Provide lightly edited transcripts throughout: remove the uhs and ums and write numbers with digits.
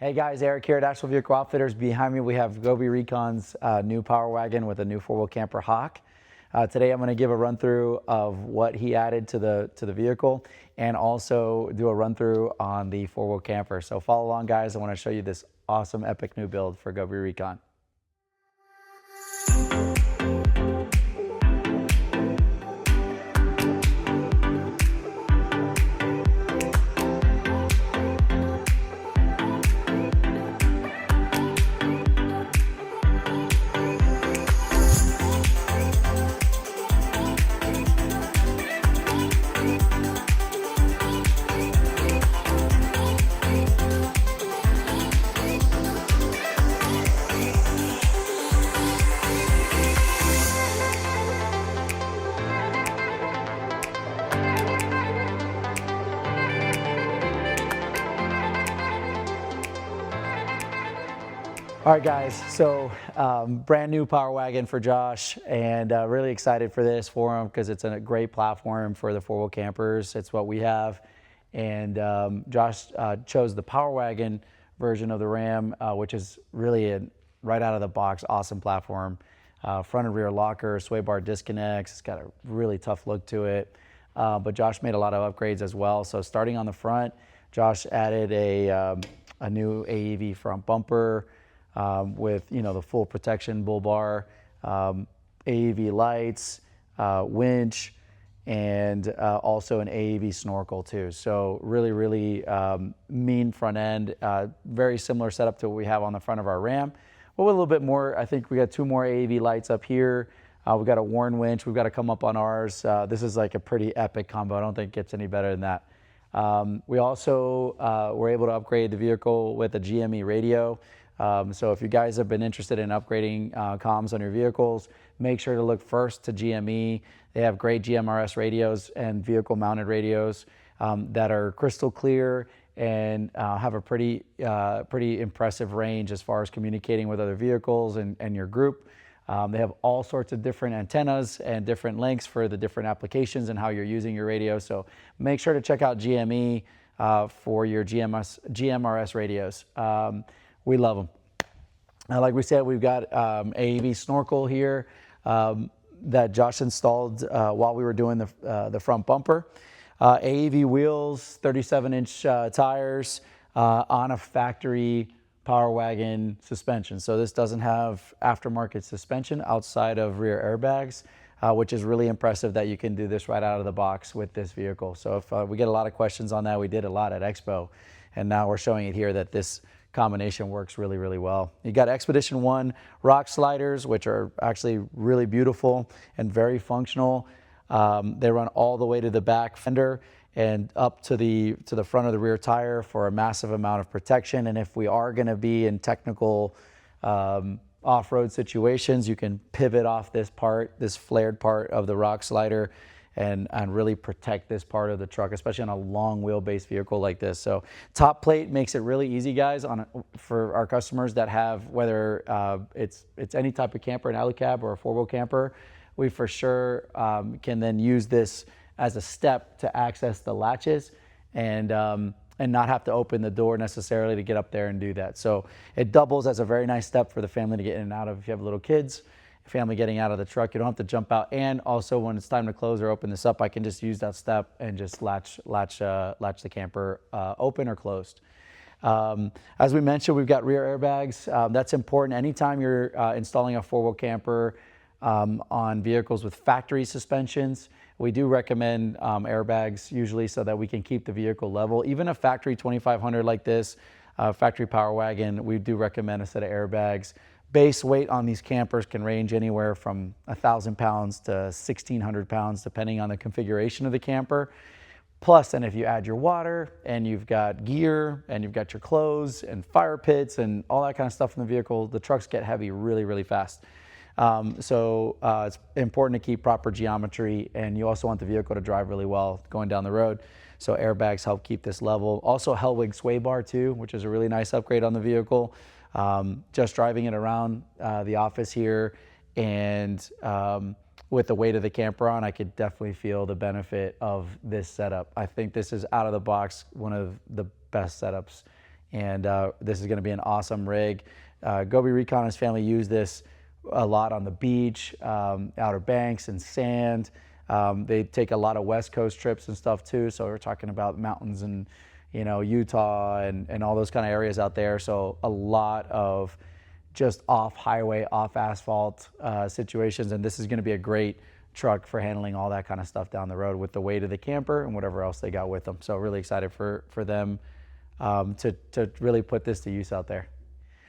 Hey guys, Eric here at Asheville Vehicle Outfitters. Behind me we have Gobi Recon's new Power Wagon with a new four-wheel camper Hawk. Today I'm going to give a run through of what he added to the vehicle and also do a run through on the four-wheel camper. So follow along guys, I want to show you this awesome epic new build for Gobi Recon. All right guys, so brand new Power Wagon for Josh, and really excited for this for him because it's a great platform for the four-wheel campers. It's what we have, and Josh chose the Power Wagon version of the Ram, which is really a right out of the box awesome platform. Front and rear locker, sway bar disconnects. It's got a really tough look to it, but Josh made a lot of upgrades as well. So starting on the front, Josh added a new AEV front bumper. With the full protection bull bar, AEV lights, winch, and also an AEV snorkel too. So really mean front end. Very similar setup to what we have on the front of our Ram, but with a little bit more. I think we got two more AEV lights up here. We've got a Warn winch. We've got to come up on ours. This is like a pretty epic combo. I don't think it gets any better than that. We also were able to upgrade the vehicle with a GME radio. So if you guys have been interested in upgrading comms on your vehicles, make sure to look first to GME. They have great GMRS radios and vehicle mounted radios that are crystal clear and have a pretty impressive range as far as communicating with other vehicles and your group. They have all sorts of different antennas and different links for the different applications and how you're using your radio. So make sure to check out GME for your GMRS radios. We love them. Like we said, we've got AEV snorkel here that Josh installed while we were doing the front bumper. AEV wheels, 37-inch tires on a factory Power Wagon suspension. So this doesn't have aftermarket suspension outside of rear airbags, which is really impressive that you can do this right out of the box with this vehicle. So if we get a lot of questions on that, we did a lot at Expo, and now we're showing it here that this combination works really well. You got Expedition 1 rock sliders, which are actually really beautiful and very functional. They run all the way to the back fender and up to the front of the rear tire for a massive amount of protection. And if we are going to be in technical off-road situations, you can pivot off this flared part of the rock slider and really protect this part of the truck, especially on a long wheelbase vehicle like this. So top plate makes it really easy, guys, for our customers that have, whether it's any type of camper, an alley cab or a four-wheel camper. We for sure can then use this as a step to access the latches and not have to open the door necessarily to get up there and do that. So it doubles as a very nice step for the family to get in and out of if you have little kids. Family getting out of the truck, you don't have to jump out. And also when it's time to close or open this up, I can just use that step and just latch the camper open or closed. As we mentioned, we've got rear airbags. That's important anytime you're installing a four-wheel camper on vehicles with factory suspensions. We do recommend airbags usually so that we can keep the vehicle level. Even a factory 2500 like this, factory Power Wagon, we do recommend a set of airbags. Base weight on these campers can range anywhere from 1,000 pounds to 1,600 pounds, depending on the configuration of the camper. Plus, and if you add your water and you've got gear and you've got your clothes and fire pits and all that kind of stuff in the vehicle, the trucks get heavy really fast. So it's important to keep proper geometry, and you also want the vehicle to drive really well going down the road. So airbags help keep this level. Also Hellwig sway bar too, which is a really nice upgrade on the vehicle. Just driving it around the office here and with the weight of the camper on, I could definitely feel the benefit of this setup. I think this is out of the box one of the best setups And this is going to be an awesome rig. Gobi Recon and his family use this a lot on the beach, Outer Banks and sand. They take a lot of West Coast trips and stuff too. So we're talking about mountains and, you know, Utah and all those kind of areas out there. So a lot of just off highway, off asphalt situations. And this is going to be a great truck for handling all that kind of stuff down the road with the weight of the camper and whatever else they got with them. So really excited for them to really put this to use out there.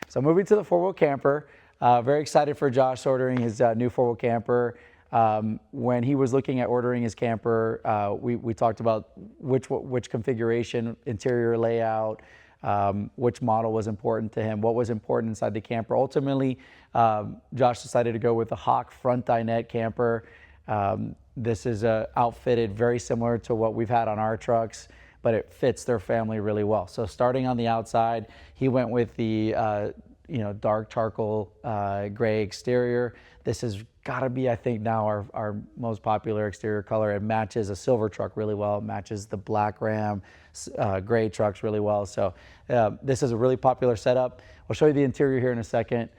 So moving to the four-wheel camper, very excited for Josh ordering his new four-wheel camper. When he was looking at ordering his camper, we talked about which configuration, interior layout, which model was important to him, what was important inside the camper. Ultimately, Josh decided to go with the Hawk front dinette camper. This is outfitted very similar to what we've had on our trucks, but it fits their family really well. So starting on the outside, he went with the dark charcoal gray exterior. This has got to be, I think, now our most popular exterior color. It matches a silver truck really well. It matches the black Ram gray trucks really well. So this is a really popular setup. I'll show you the interior here in a second.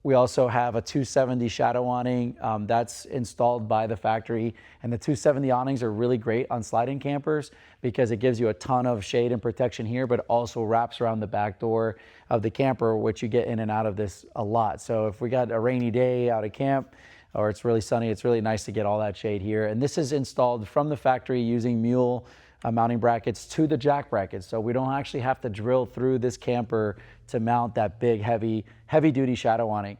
We also have a 270 shadow awning that's installed by the factory. And the 270 awnings are really great on sliding campers because it gives you a ton of shade and protection here, but also wraps around the back door of the camper, which you get in and out of this a lot. So if we got a rainy day out of camp or it's really sunny, it's really nice to get all that shade here. And this is installed from the factory using mule mounting brackets to the jack brackets. So we don't actually have to drill through this camper to mount that big, heavy duty shadow awning.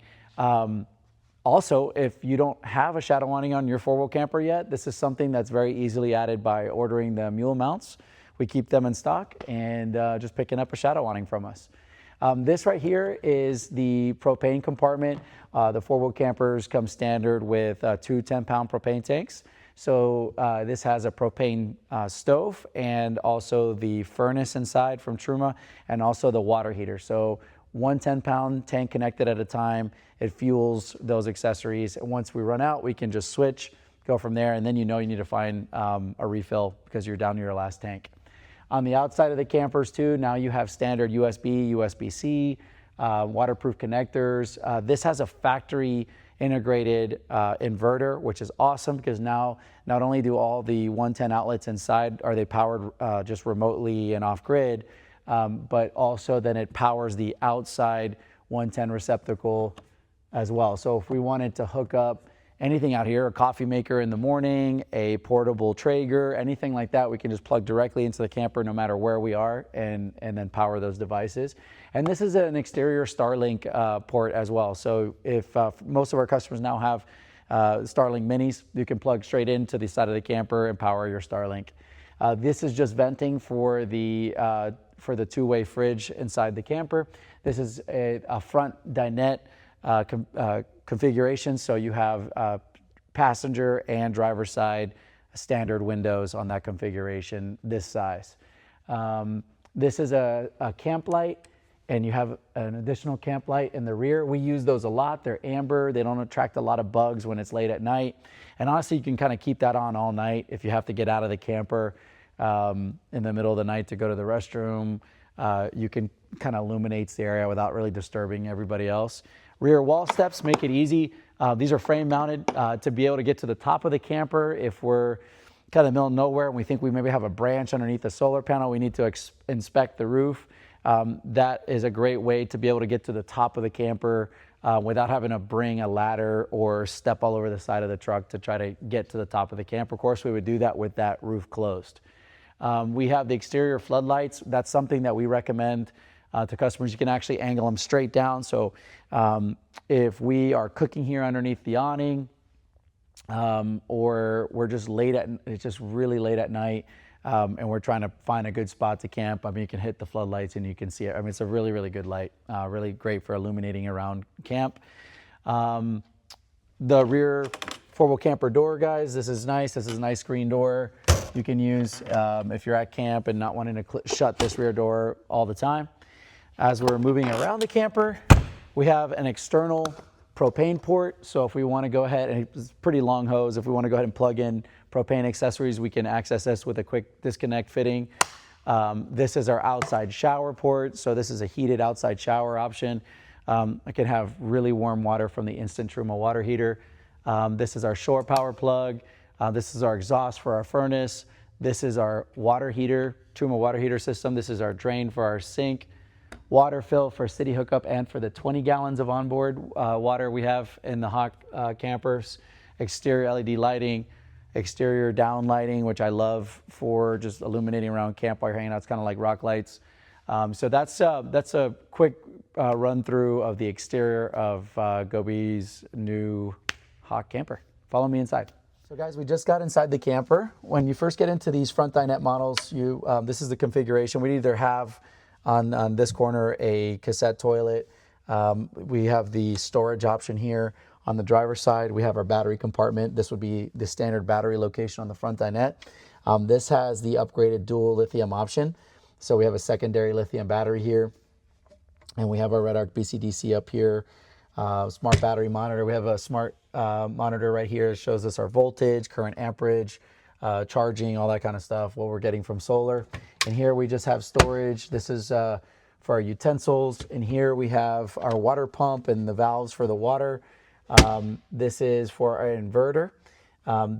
Also, if you don't have a shadow awning on your four-wheel camper yet, this is something that's very easily added by ordering the mule mounts. We keep them in stock and just picking up a shadow awning from us. This right here is the propane compartment. The four-wheel campers come standard with two 10-pound propane tanks. So this has a propane stove and also the furnace inside from Truma and also the water heater. So one 10-pound tank connected at a time. It fuels those accessories. And once we run out, we can just switch, go from there, and then you need to find a refill because you're down to your last tank. On the outside of the campers too, now you have standard USB, USB-C, waterproof connectors. This has a factory integrated inverter, which is awesome because now not only do all the 110 outlets inside are they powered just remotely and off grid, but also then it powers the outside 110 receptacle as well. So if we wanted to hook up anything out here, a coffee maker in the morning, a portable Traeger, anything like that, we can just plug directly into the camper no matter where we are and then power those devices. And this is an exterior Starlink port as well. So if most of our customers now have Starlink minis, you can plug straight into the side of the camper and power your Starlink. This is just venting for the two-way fridge inside the camper. This is a front dinette configuration, so you have passenger and driver side standard windows on that configuration this size. This is a camp light, and you have an additional camp light in the rear. We use those a lot. They're amber. They don't attract a lot of bugs when it's late at night. And honestly, you can kind of keep that on all night if you have to get out of the camper in the middle of the night to go to the restroom. You can kind of illuminate the area without really disturbing everybody else. Rear wall steps make it easy. These are frame mounted to be able to get to the top of the camper. If we're kind of in the middle of nowhere and we think we maybe have a branch underneath the solar panel, we need to inspect the roof. That is a great way to be able to get to the top of the camper without having to bring a ladder or step all over the side of the truck to try to get to the top of the camper. Of course, we would do that with that roof closed. We have the exterior floodlights. That's something that we recommend to customers. You can actually angle them straight down. So if we are cooking here underneath the awning, or we're just it's just really late at night, and we're trying to find a good spot to camp, I mean, you can hit the floodlights and you can see it. I mean, it's a really, really good light, really great for illuminating around camp. The rear four-wheel camper door, guys, this is nice. This is a nice screen door you can use if you're at camp and not wanting to shut this rear door all the time. As we're moving around the camper, we have an external propane port. So if we want to go ahead, and it's a pretty long hose, if we want to go ahead and plug in propane accessories, we can access this with a quick disconnect fitting. This is our outside shower port. So this is a heated outside shower option. I can have really warm water from the instant Truma water heater. This is our shore power plug. This is our exhaust for our furnace. This is our water heater, Truma water heater system. This is our drain for our sink, water fill for city hookup and for the 20 gallons of onboard water we have in the hot campers. Exterior LED lighting, exterior down lighting, which I love for just illuminating around camp while you're hanging out. It's kind of like rock lights. So that's a quick run through of the exterior of Gobi's new hot camper. Follow me inside. So guys, we just got inside the camper. When you first get into these front dinette models, this is the configuration. We either have on this corner a cassette toilet. We have the storage option here. On the driver's side, we have our battery compartment. This would be the standard battery location on the front dinette. This has the upgraded dual lithium option. So we have a secondary lithium battery here. And we have our Red Arc BCDC up here. Smart battery monitor. We have a smart monitor right here. It shows us our voltage, current amperage, charging, all that kind of stuff, what we're getting from solar. And here we just have storage. This is for our utensils. And here we have our water pump and the valves for the water. This is for our inverter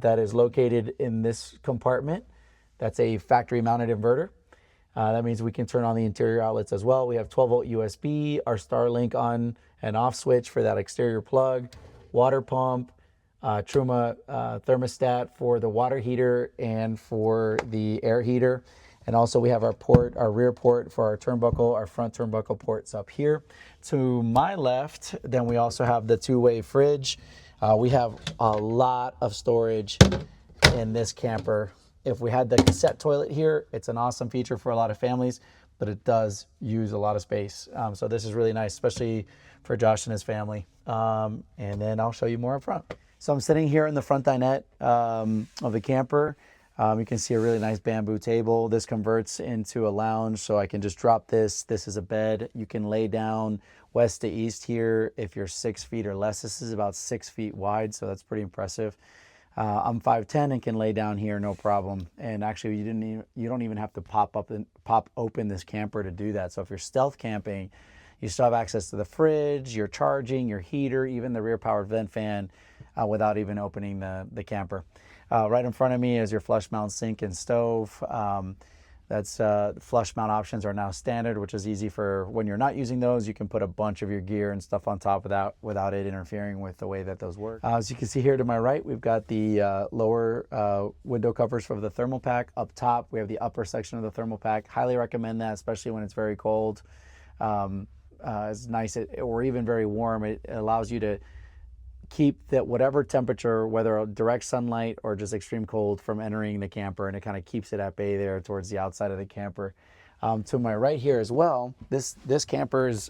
that is located in this compartment. That's a factory mounted inverter. That means we can turn on the interior outlets as well. We have 12-volt USB, our Starlink on and off switch for that exterior plug, water pump, Truma thermostat for the water heater and for the air heater. And also we have our port, our rear port for our turnbuckle, our front turnbuckle ports up here. To my left, then we also have the two-way fridge. We have a lot of storage in this camper. If we had the cassette toilet here, it's an awesome feature for a lot of families, but it does use a lot of space. So this is really nice, especially for Josh and his family. And then I'll show you more up front. So I'm sitting here in the front dinette of the camper. You can see a really nice bamboo table. This converts into a lounge, so I can just drop this. This is a bed. You can lay down west to east here if you're 6 feet or less. This is about 6 feet wide, so that's pretty impressive. I'm 5'10" and can lay down here no problem. And actually, you don't even have to pop open this camper to do that. So if you're stealth camping, you still have access to the fridge, your charging, your heater, even the rear powered vent fan without even opening the camper. Right in front of me is your flush mount sink and stove. Flush mount options are now standard, which is easy for when you're not using those. You can put a bunch of your gear and stuff on top without it interfering with the way that those work. As you can see here to my right, we've got the lower window covers for the thermal pack. Up top, we have the upper section of the thermal pack. Highly recommend that, especially when it's very cold. It's nice, or even very warm. It allows you to keep that whatever temperature, whether direct sunlight or just extreme cold, from entering the camper, and it kind of keeps it at bay there towards the outside of the camper. To my right here as well, this camper has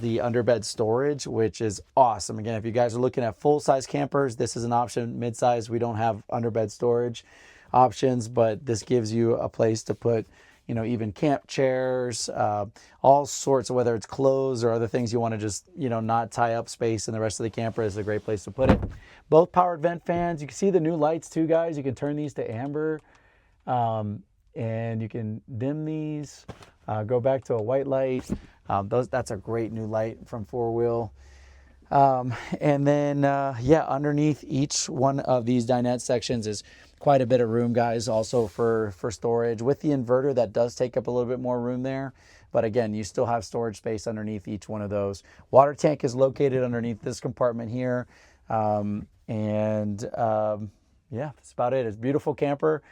the underbed storage, which is awesome. Again, if you guys are looking at full-size campers, this is an option. Mid-size, we don't have underbed storage options, but this gives you a place to put, even camp chairs, all sorts of, whether it's clothes or other things you want to just, not tie up space in the rest of the camper, is a great place to put it. Both powered vent fans. You can see the new lights too, guys. You can turn these to amber, and you can dim these, go back to a white light. That's a great new light from 4-wheel. And then, underneath each one of these dinette sections is quite a bit of room, guys, also for storage. With the inverter, that does take up a little bit more room there. But again, you still have storage space underneath each one of those. Water tank is located underneath this compartment here. That's about it. It's a beautiful camper.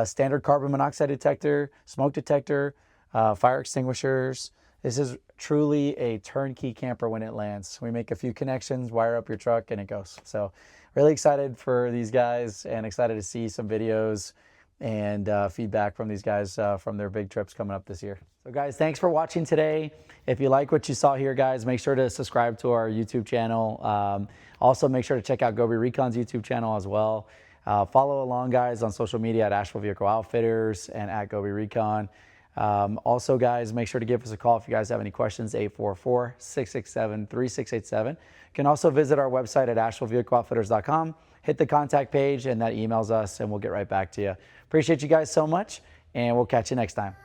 Standard carbon monoxide detector, smoke detector, fire extinguishers. This is truly a turnkey camper when it lands. We make a few connections, wire up your truck, and it goes. So really excited for these guys, and excited to see some videos and feedback from these guys from their big trips coming up this year. So guys, thanks for watching today. If you like what you saw here, guys, make sure to subscribe to our YouTube channel. Also, make sure to check out Gobi Recon's YouTube channel as well. Follow along, guys, on social media at Asheville Vehicle Outfitters and at Gobi Recon. Also, guys, make sure to give us a call if you guys have any questions, 844-667-3687. You can also visit our website at AshevilleVehicleOutfitters.com. Hit the contact page, and that emails us, and we'll get right back to you. Appreciate you guys so much, and we'll catch you next time.